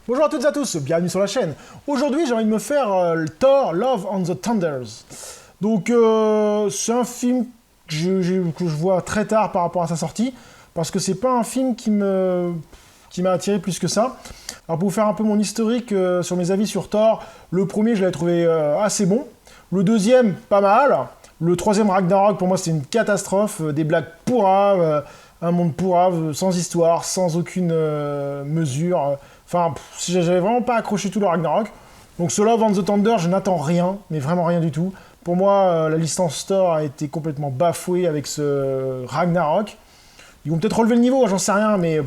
Bonjour à toutes et à tous, bienvenue sur la chaîne. Aujourd'hui, j'ai envie de me faire Thor Love and the Thunders. Donc, c'est un film que je vois très tard par rapport à sa sortie, parce que c'est pas un film qui m'a attiré plus que ça. Alors, pour vous faire un peu mon historique sur mes avis sur Thor, le premier, je l'avais trouvé assez bon. Le deuxième, pas mal. Le troisième, Ragnarok, pour moi, c'était une catastrophe. Des blagues pourraves, un monde pourrave, sans histoire, sans aucune mesure. Enfin, j'avais vraiment pas accroché tout le Ragnarok. Donc ce Love and the Thunder, je n'attends rien, mais vraiment rien du tout. Pour moi, la licence Thor a été complètement bafouée avec ce Ragnarok. Ils vont peut-être relever le niveau, j'en sais rien, mais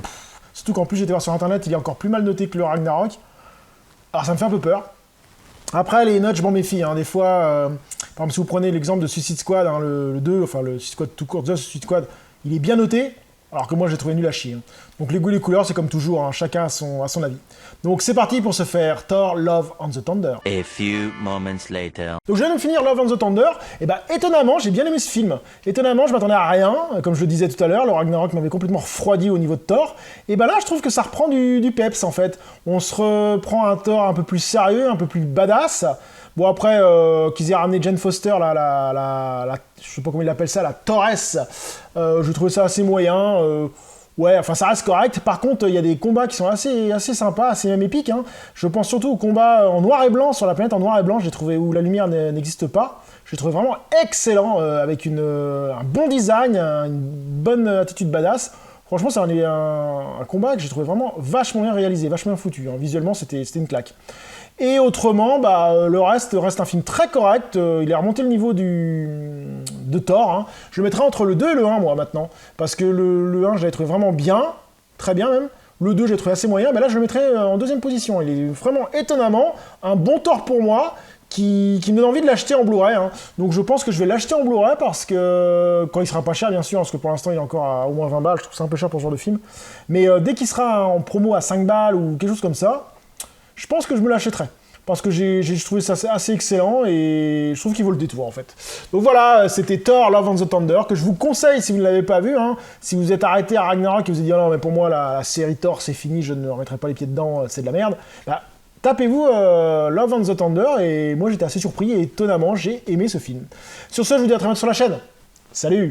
surtout qu'en plus j'étais voir sur internet, il est encore plus mal noté que le Ragnarok. Alors ça me fait un peu peur. Après, les notes, je m'en méfie. Des fois, par exemple, si vous prenez l'exemple de Suicide Squad, le 2, enfin le Suicide Squad tout court, The Suicide Squad, il est bien noté, alors que moi, j'ai trouvé nul à chier. Donc les goûts et les couleurs, c'est comme toujours, chacun a son avis. Donc c'est parti pour se faire Thor Love and the Thunder. A few moments later. Donc je viens de finir Love and the Thunder, et étonnamment, j'ai bien aimé ce film. Étonnamment, je m'attendais à rien, comme je le disais tout à l'heure, le Ragnarok m'avait complètement refroidi au niveau de Thor. Et là, je trouve que ça reprend du peps, en fait. On se reprend un Thor un peu plus sérieux, un peu plus badass. Bon, après, qu'ils aient ramené Jane Foster, je sais pas comment il appelle ça, la Torres, je trouvais ça assez moyen. Ouais, enfin, ça reste correct. Par contre, il y a des combats qui sont assez sympas, assez même épiques. Je pense surtout au combat en noir et blanc, sur la planète en noir et blanc, j'ai trouvé où la lumière n'existe pas. J'ai trouvé vraiment excellent, avec un bon design, une bonne attitude badass. Franchement, c'est un combat que j'ai trouvé vraiment vachement bien réalisé, vachement bien foutu. Visuellement, c'était une claque. Et autrement, le reste un film très correct. Il a remonté le niveau de Thor. Je le mettrai entre le 2 et le 1, moi, maintenant. Parce que le 1, je l'avais trouvé vraiment bien, très bien même. Le 2, je l'ai trouvé assez moyen. Mais là, je le mettrai en deuxième position. Il est vraiment étonnamment un bon Thor pour moi, qui me donne envie de l'acheter en Blu-ray. Donc je pense que je vais l'acheter en Blu-ray parce que, quand il sera pas cher bien sûr, parce que pour l'instant il est encore à au moins 20 balles, je trouve ça un peu cher pour ce genre de film. Mais dès qu'il sera en promo à 5 balles ou quelque chose comme ça, je pense que je me l'achèterai. Parce que j'ai trouvé ça assez excellent et je trouve qu'il vaut le détour en fait. Donc voilà, c'était Thor Love and the Thunder, que je vous conseille si vous ne l'avez pas vu. Si vous êtes arrêté à Ragnarok et vous vous dites oh non mais pour moi la série Thor c'est fini, je ne remettrai pas les pieds dedans, c'est de la merde. Tapez-vous Love and the Thunder et moi j'étais assez surpris et étonnamment j'ai aimé ce film. Sur ce, je vous dis à très bientôt sur la chaîne. Salut!